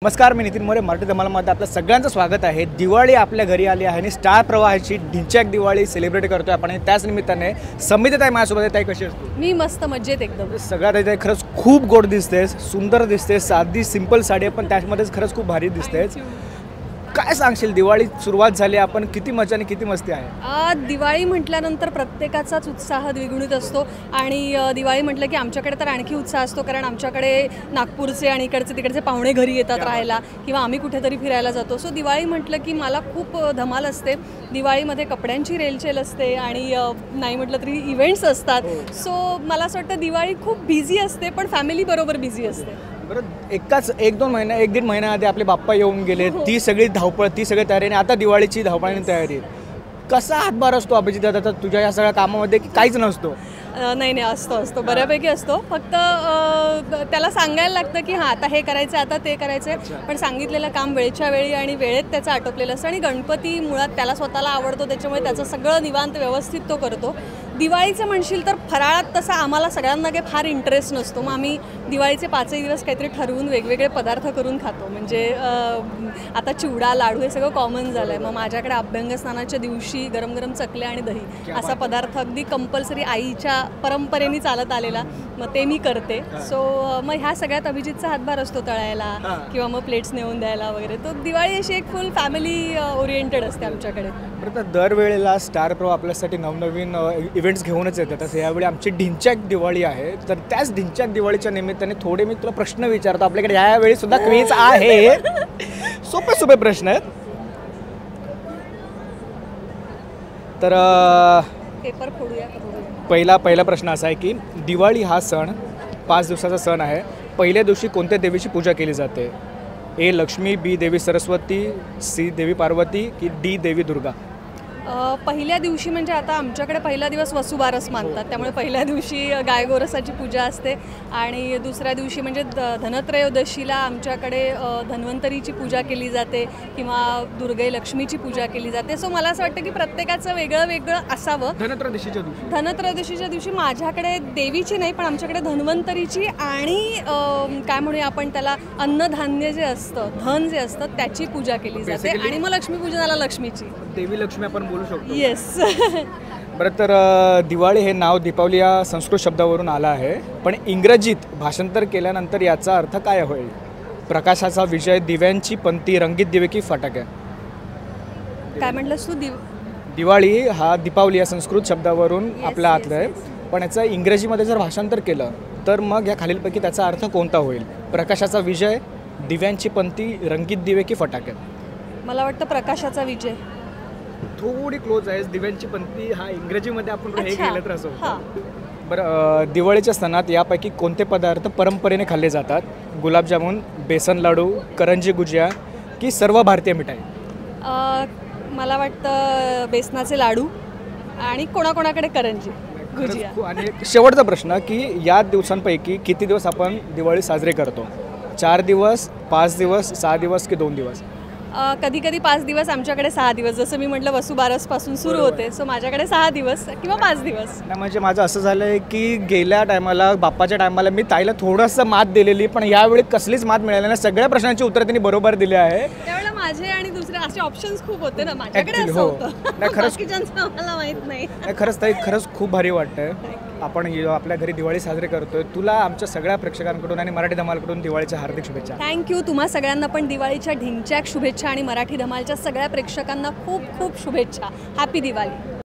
नमस्कार, मी नितीन मोरे. मराठी धमालमध्ये आपलं सगळ्यांचं स्वागत आहे. दिवाळी आपल्या घरी आली आहे आणि स्टार प्रवाहाची ढिंच्याक दिवाळी सेलिब्रेट करतोय आपण आणि त्याच निमित्ताने समिती ताई माझ्यासोबत ताई कशी असते? मी मस्त मजेत एकदम. सगळ्यात ताई खरंच खूप गोड दिसतेस, सुंदर दिसतेस, साधी सिंपल साडी आहे पण त्यामध्येच खरंच खूप भारी दिसतेस. काय सांगशील, दिवाळी सुरुवात झाली, आपण किती मजा आणि किती मस्ती आहे? दिवाळी म्हटल्यानंतर प्रत्येकाचाच उत्साह द्विगुणित असतो आणि दिवाळी म्हटलं की आमच्याकडे तर आणखी उत्साह असतो, कारण आमच्याकडे नागपूरचे आणि इकडचे तिकडचे पाहुणे घरी येतात राहायला किंवा आम्ही कुठेतरी फिरायला जातो. सो दिवाळी म्हटलं की मला खूप धमाल असते. दिवाळीमध्ये कपड्यांची रेलचेल असते आणि नाही म्हटलं तरी इव्हेंट्स असतात. सो मला असं वाटतं दिवाळी खूप बिझी असते पण फॅमिलीबरोबर बिझी असते. बरं, एक दीड महिन्याआधी आपले बाप्पा येऊन गेले, ती सगळी धावपळ, ती सगळी तयारी आणि आता दिवाळीची धावपळ आणि तयारी. कसा हातभार असतो अभिजित दादा तुझ्या या सगळ्या कामामध्ये की काहीच नसतो? नाही असतो बऱ्यापैकी असतो. फक्त त्याला सांगायला लागतं की हां आता हे करायचं, आता ते करायचं आहे, पण सांगितलेलं काम वेळच्या वेळी आणि वेळेत त्याचं आटोपलेलं असतं. आणि गणपती मुळात त्याला स्वतःला आवडतो, त्याच्यामुळे त्याचं सगळं निवांत व्यवस्थित तो करतो. दिवाळीचं म्हणशील तर फराळात तसा आम्हाला सगळ्यांना काही फार इंटरेस्ट नसतो. मग आम्ही दिवाळीचे 5ही दिवस काहीतरी ठरवून वेगवेगळे पदार्थ करून खातो. म्हणजे आता चिवडा, लाडू हे सगळं कॉमन झालं आहे. मग माझ्याकडे अभ्यंगस्नानाच्या दिवशी गरम गरम चकल्या आणि दही असा पदार्थ अगदी कंपल्सरी आईच्या परंपरेने चालत आलेला, मग ते मी करते. सो मग ह्या सगळ्यात अभिजितचा हातभार असतो तळायला किंवा मग प्लेट्स नेऊन द्यायला वगैरे. तो दिवाळी अशी एक फुल फॅमिली ओरिएंटेड असते आमच्याकडे. बरं, दरवेळेला स्टार प्रो आपल्यासाठी नवनवीन इव्हेंट्स घेऊनच येतात. तसं यावेळी आमची ढिंच्याक दिवाळी आहे, तर त्याच ढिंच्याक दिवाळीच्या निमित्ताने थोडे मी तुला प्रश्न विचारतो. आपल्याकडे यावेळी सुद्धा क्विज आहे, सोपे प्रश्न आहेत. तर पेपर फोडूया. पहिला प्रश्न असा आहे की दिवाळी हा सण 5 दिवसाचा सण आहे. पहिल्या दिवशी कोणत्या देवीची पूजा केली जाते? ए लक्ष्मी, बी देवी सरस्वती, सी देवी पार्वती की डी देवी दुर्गा? पहिल्या दिवशी म्हणजे आता आमच्याकडे पहिला दिवस वसुबारस मानतात, त्यामुळे पहिल्या दिवशी गायगोरसाची पूजा असते. आणि दुसऱ्या दिवशी म्हणजे धनत्रयोदशीला आमच्याकडे धन्वंतरीची पूजा केली जाते किंवा दुर्गे लक्ष्मीची पूजा केली जाते. सो मला असं वाटतं की प्रत्येकाचं वेगळं असावं. धनत्रयोदशीच्या दिवशी माझ्याकडे देवीची नाही पण आमच्याकडे धन्वंतरीची आणि काय म्हणूया आपण त्याला अन्नधान्य जे असतं, धन जे असतं त्याची पूजा केली जाते. आणि मग लक्ष्मीपूजनाला लक्ष्मीची, देवी लक्ष्मी आपण बोलू शकतो. येस. बरं, तर दिवाळी हे नाव दीपावली या संस्कृत शब्दावरून आलं आहे, पण इंग्रजीत भाषांतर केल्यानंतर याचा अर्थ काय होईल? प्रकाशाचा विजय, दिव्यांची पंथी, रंगीत दिवे की फटाके? काय म्हटलंस तू? दिवाळी हा दीपावली या संस्कृत शब्दावरून आपल्या आतलं आहे, पण याचं इंग्रजीमध्ये जर भाषांतर केलं तर मग या खालीलपैकी त्याचा अर्थ कोणता होईल? प्रकाशाचा विजय, दिव्यांची पंथी, रंगीत दिवे की फटाके? मला वाटतं प्रकाशाचा विजय. थोडी क्लोज आहे. दिव्यांची पंथी हा इंग्रजीमध्ये आपण हे केलं तर असं होतं. बरं, दिवाळीच्या सणात यापैकी कोणते पदार्थ परंपरेने खाल्ले जातात? गुलाबजामुन, बेसन लाडू, करंजी गुजिया की सर्व भारतीय मिठाई? मला वाटतं बेसनाचे लाडू आणि कोणाकोणाकडे करंजी गुजिया. आणि शेवटचा प्रश्न की या दिवसांपैकी किती दिवस आपण दिवाळी साजरी करतो? 4 दिवस, 5 दिवस, 6 दिवस की 2 दिवस? कधी 5 दिवस, आमच्याकडे 6 दिवस. जसं मी म्हटलं वसुबारसपासून सुरू होते, सो माझ्याकडे 6 दिवस किंवा 5 दिवस. नाही, म्हणजे माझं असं झालं आहे की गेल्या टायमाला बाप्पाच्या टायमाला मी ताईला थोडंसं मात दिलेली, पण यावेळी कसलीच मात मिळाली नाही. सगळ्या प्रश्नांची उत्तर त्यांनी बरोबर दिली आहे. त्यावेळेला माझे आणि दुसरे असे ऑप्शन्स खूप होते ना, माझ्याकडे असं होतं. नाही, खरंच मला माहित नाही. खरंच ताई, खरंच खूप भारी वाटतंय. आपण आपल्या घरी दिवाळी साजरी करतोय. तुला आमच्या सगळ्या प्रेक्षकांकडून आणि मराठी धमालकडून दिवाळीच्या हार्दिक शुभेच्छा. थँक्यू. तुम्हा सगळ्यांना पण दिवाळीच्या ढिंच्याक शुभेच्छा आणि मराठी धमालच्या सगळ्या प्रेक्षकांना खूप शुभेच्छा. हॅपी दिवाळी.